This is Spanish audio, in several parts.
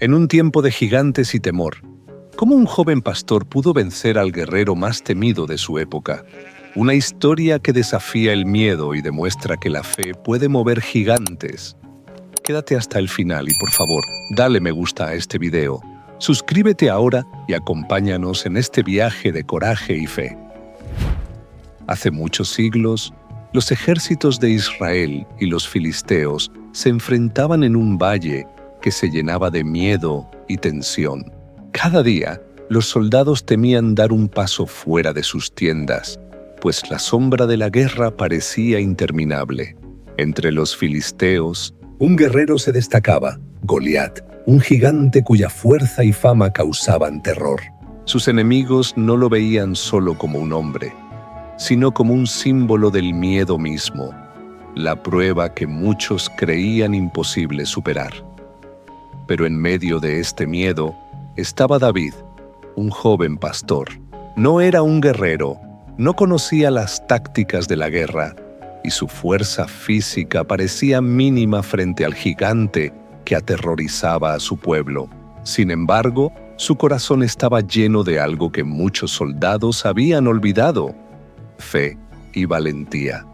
En un tiempo de gigantes y temor, ¿cómo un joven pastor pudo vencer al guerrero más temido de su época? Una historia que desafía el miedo y demuestra que la fe puede mover gigantes. Quédate hasta el final y por favor, dale me gusta a este video. Suscríbete ahora y acompáñanos en este viaje de coraje y fe. Hace muchos siglos, los ejércitos de Israel y los filisteos se enfrentaban en un valle que se llenaba de miedo y tensión. Cada día, los soldados temían dar un paso fuera de sus tiendas, pues la sombra de la guerra parecía interminable. Entre los filisteos, un guerrero se destacaba, Goliat, un gigante cuya fuerza y fama causaban terror. Sus enemigos no lo veían solo como un hombre, sino como un símbolo del miedo mismo, la prueba que muchos creían imposible superar. Pero en medio de este miedo estaba David, un joven pastor. No era un guerrero, no conocía las tácticas de la guerra, y su fuerza física parecía mínima frente al gigante que aterrorizaba a su pueblo. Sin embargo, su corazón estaba lleno de algo que muchos soldados habían olvidado: fe y valentía.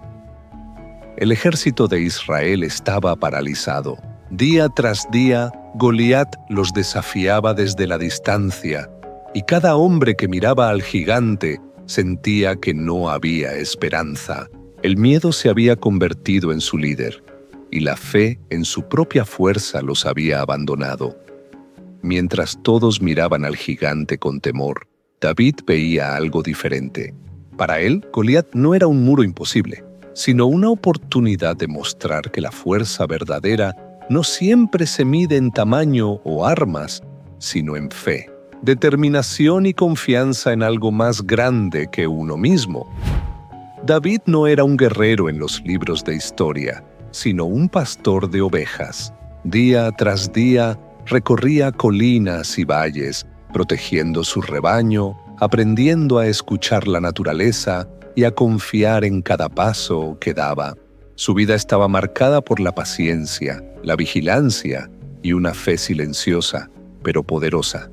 El ejército de Israel estaba paralizado. Día tras día, Goliat los desafiaba desde la distancia, y cada hombre que miraba al gigante sentía que no había esperanza. El miedo se había convertido en su líder, y la fe en su propia fuerza los había abandonado. Mientras todos miraban al gigante con temor, David veía algo diferente. Para él, Goliat no era un muro imposible, sino una oportunidad de mostrar que la fuerza verdadera no siempre se mide en tamaño o armas, sino en fe, determinación y confianza en algo más grande que uno mismo. David no era un guerrero en los libros de historia, sino un pastor de ovejas. Día tras día recorría colinas y valles, protegiendo su rebaño, aprendiendo a escuchar la naturaleza y a confiar en cada paso que daba. Su vida estaba marcada por la paciencia, la vigilancia y una fe silenciosa, pero poderosa.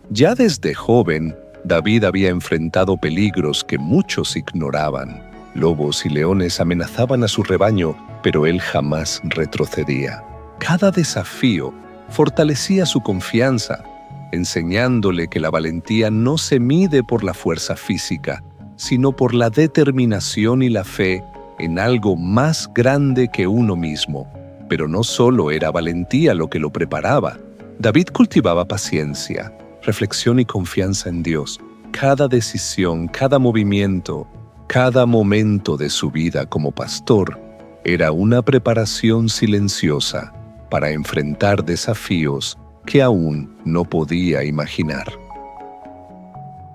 Ya desde joven, David había enfrentado peligros que muchos ignoraban. Lobos y leones amenazaban a su rebaño, pero él jamás retrocedía. Cada desafío fortalecía su confianza, enseñándole que la valentía no se mide por la fuerza física, sino por la determinación y la fe en algo más grande que uno mismo. Pero no solo era valentía lo que lo preparaba. David cultivaba paciencia, reflexión y confianza en Dios. Cada decisión, cada movimiento, cada momento de su vida como pastor era una preparación silenciosa para enfrentar desafíos que aún no podía imaginar.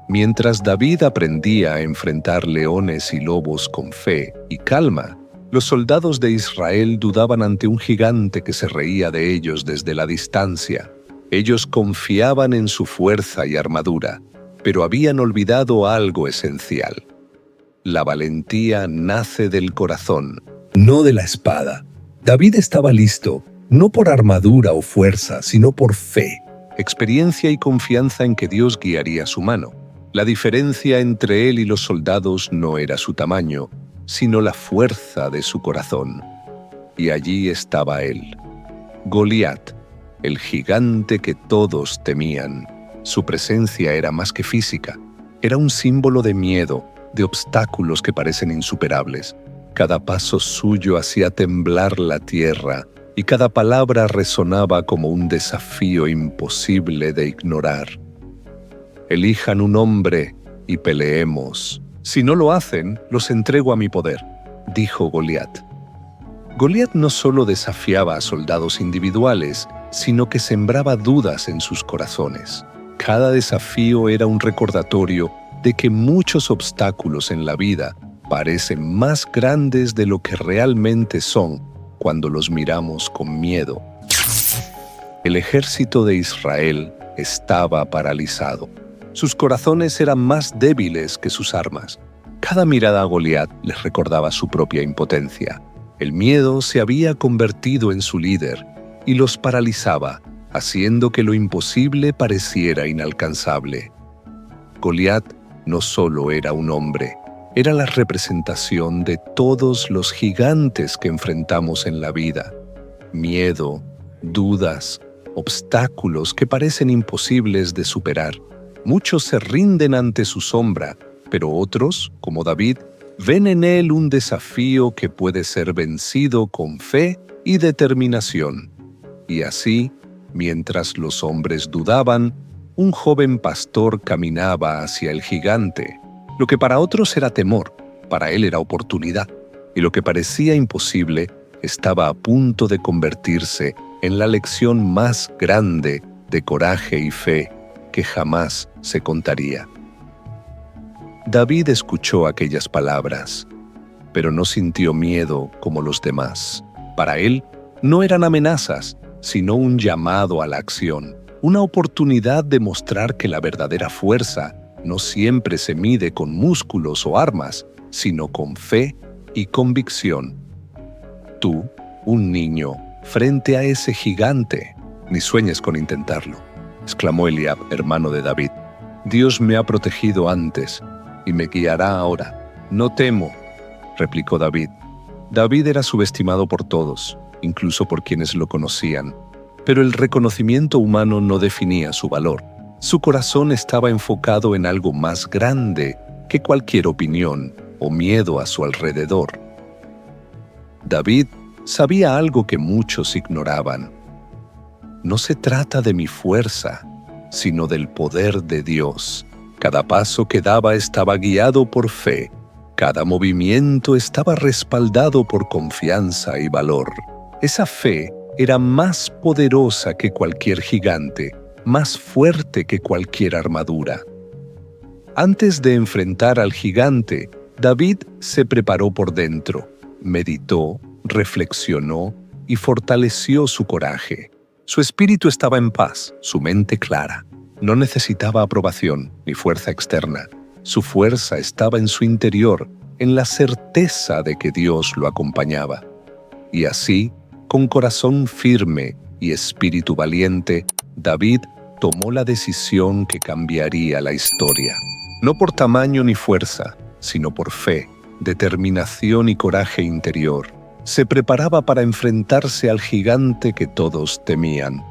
Mientras David aprendía a enfrentar leones y lobos con fe y calma, los soldados de Israel dudaban ante un gigante que se reía de ellos desde la distancia. Ellos confiaban en su fuerza y armadura, pero habían olvidado algo esencial. La valentía nace del corazón, no de la espada. David estaba listo, no por armadura o fuerza, sino por fe, experiencia y confianza en que Dios guiaría su mano. La diferencia entre él y los soldados no era su tamaño, sino la fuerza de su corazón. Y allí estaba él, Goliat, el gigante que todos temían. Su presencia era más que física, era un símbolo de miedo, de obstáculos que parecen insuperables. Cada paso suyo hacía temblar la tierra, y cada palabra resonaba como un desafío imposible de ignorar. Elijan un hombre y peleemos. Si no lo hacen, los entrego a mi poder, dijo Goliat. Goliat no solo desafiaba a soldados individuales, sino que sembraba dudas en sus corazones. Cada desafío era un recordatorio de que muchos obstáculos en la vida parecen más grandes de lo que realmente son cuando los miramos con miedo. El ejército de Israel estaba paralizado. Sus corazones eran más débiles que sus armas. Cada mirada a Goliat les recordaba su propia impotencia. El miedo se había convertido en su líder y los paralizaba, haciendo que lo imposible pareciera inalcanzable. Goliat no solo era un hombre, era la representación de todos los gigantes que enfrentamos en la vida. Miedo, dudas, obstáculos que parecen imposibles de superar. Muchos se rinden ante su sombra, pero otros, como David, ven en él un desafío que puede ser vencido con fe y determinación. Y así, mientras los hombres dudaban, un joven pastor caminaba hacia el gigante. Lo que para otros era temor, para él era oportunidad, y lo que parecía imposible estaba a punto de convertirse en la lección más grande de coraje y fe que jamás se contaría. David escuchó aquellas palabras, pero no sintió miedo como los demás. Para él, no eran amenazas, sino un llamado a la acción, una oportunidad de mostrar que la verdadera fuerza no siempre se mide con músculos o armas, sino con fe y convicción. Tú, un niño, frente a ese gigante, ni sueñes con intentarlo, exclamó Eliab, hermano de David. Dios me ha protegido antes y me guiará ahora. No temo, replicó David. David era subestimado por todos, incluso por quienes lo conocían, pero el reconocimiento humano no definía su valor. Su corazón estaba enfocado en algo más grande que cualquier opinión o miedo a su alrededor. David sabía algo que muchos ignoraban. No se trata de mi fuerza, sino del poder de Dios. Cada paso que daba estaba guiado por fe. Cada movimiento estaba respaldado por confianza y valor. Esa fe era más poderosa que cualquier gigante, más fuerte que cualquier armadura. Antes de enfrentar al gigante, David se preparó por dentro, meditó, reflexionó y fortaleció su coraje. Su espíritu estaba en paz, su mente clara. No necesitaba aprobación ni fuerza externa. Su fuerza estaba en su interior, en la certeza de que Dios lo acompañaba. Y así, con corazón firme y espíritu valiente, David tomó la decisión que cambiaría la historia. No por tamaño ni fuerza, sino por fe, determinación y coraje interior. Se preparaba para enfrentarse al gigante que todos temían.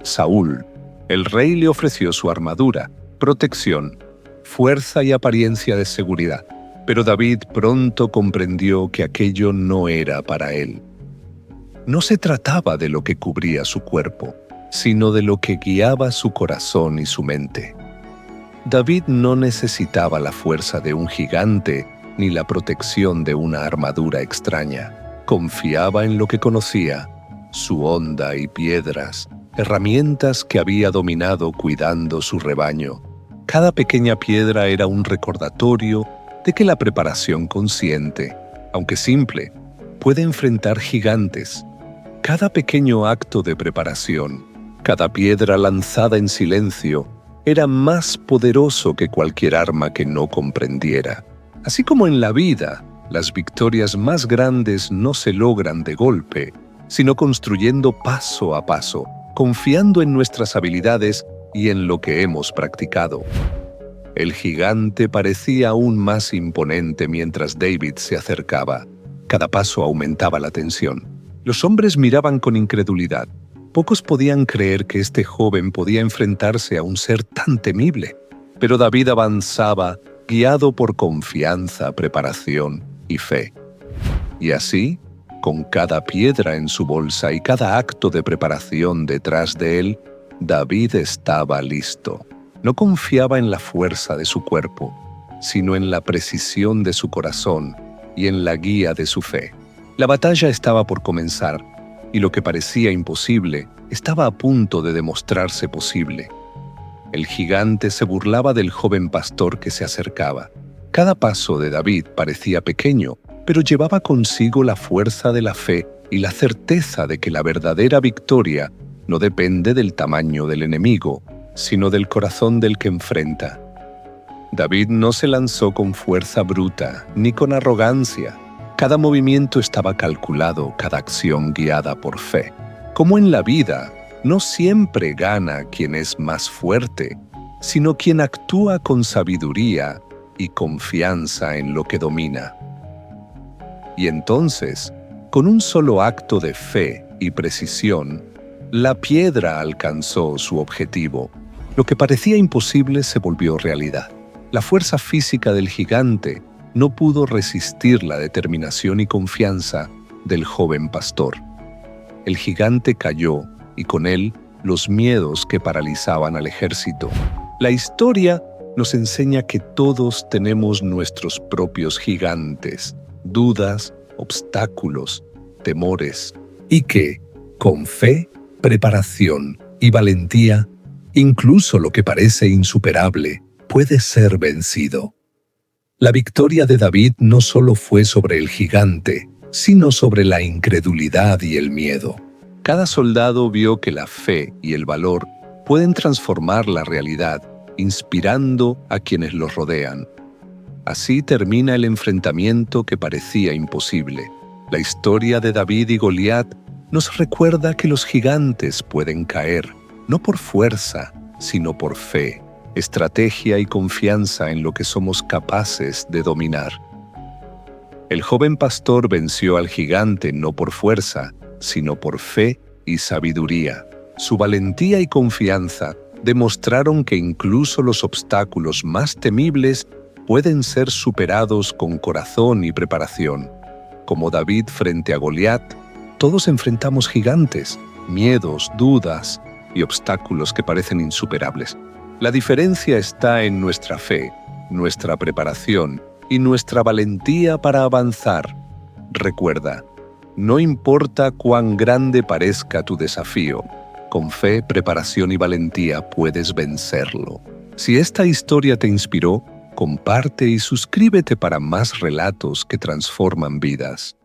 Saúl, el rey, le ofreció su armadura, protección, fuerza y apariencia de seguridad. Pero David pronto comprendió que aquello no era para él. No se trataba de lo que cubría su cuerpo, sino de lo que guiaba su corazón y su mente. David no necesitaba la fuerza de un gigante ni la protección de una armadura extraña. Confiaba en lo que conocía, su honda y piedras, herramientas que había dominado cuidando su rebaño. Cada pequeña piedra era un recordatorio de que la preparación consciente, aunque simple, puede enfrentar gigantes. Cada pequeño acto de preparación, cada piedra lanzada en silencio, era más poderoso que cualquier arma que no comprendiera. Así como en la vida, las victorias más grandes no se logran de golpe, sino construyendo paso a paso, confiando en nuestras habilidades y en lo que hemos practicado. El gigante parecía aún más imponente mientras David se acercaba. Cada paso aumentaba la tensión. Los hombres miraban con incredulidad. Pocos podían creer que este joven podía enfrentarse a un ser tan temible. Pero David avanzaba, guiado por confianza, preparación y fe. Y así, con cada piedra en su bolsa y cada acto de preparación detrás de él, David estaba listo. No confiaba en la fuerza de su cuerpo, sino en la precisión de su corazón y en la guía de su fe. La batalla estaba por comenzar, y lo que parecía imposible estaba a punto de demostrarse posible. El gigante se burlaba del joven pastor que se acercaba. Cada paso de David parecía pequeño, pero llevaba consigo la fuerza de la fe y la certeza de que la verdadera victoria no depende del tamaño del enemigo, sino del corazón del que enfrenta. David no se lanzó con fuerza bruta, ni con arrogancia. Cada movimiento estaba calculado, cada acción guiada por fe. Como en la vida, No siempre gana quien es más fuerte, sino quien actúa con sabiduría y confianza en lo que domina. Y entonces, con un solo acto de fe y precisión, la piedra alcanzó su objetivo. Lo que parecía imposible se volvió realidad. La fuerza física del gigante no pudo resistir la determinación y confianza del joven pastor. El gigante cayó y con él los miedos que paralizaban al ejército. La historia nos enseña que todos tenemos nuestros propios gigantes, dudas, obstáculos, temores, y que, con fe, preparación y valentía, incluso lo que parece insuperable puede ser vencido. La victoria de David no solo fue sobre el gigante, sino sobre la incredulidad y el miedo. Cada soldado vio que la fe y el valor pueden transformar la realidad, inspirando a quienes los rodean. Así termina el enfrentamiento que parecía imposible. La historia de David y Goliat nos recuerda que los gigantes pueden caer, no por fuerza, sino por fe, estrategia y confianza en lo que somos capaces de dominar. El joven pastor venció al gigante no por fuerza, sino por fe y sabiduría. Su valentía y confianza demostraron que incluso los obstáculos más temibles pueden ser superados con corazón y preparación. Como David frente a Goliat, todos enfrentamos gigantes, miedos, dudas y obstáculos que parecen insuperables. La diferencia está en nuestra fe, nuestra preparación y nuestra valentía para avanzar. Recuerda, no importa cuán grande parezca tu desafío, con fe, preparación y valentía puedes vencerlo. Si esta historia te inspiró, comparte y suscríbete para más relatos que transforman vidas.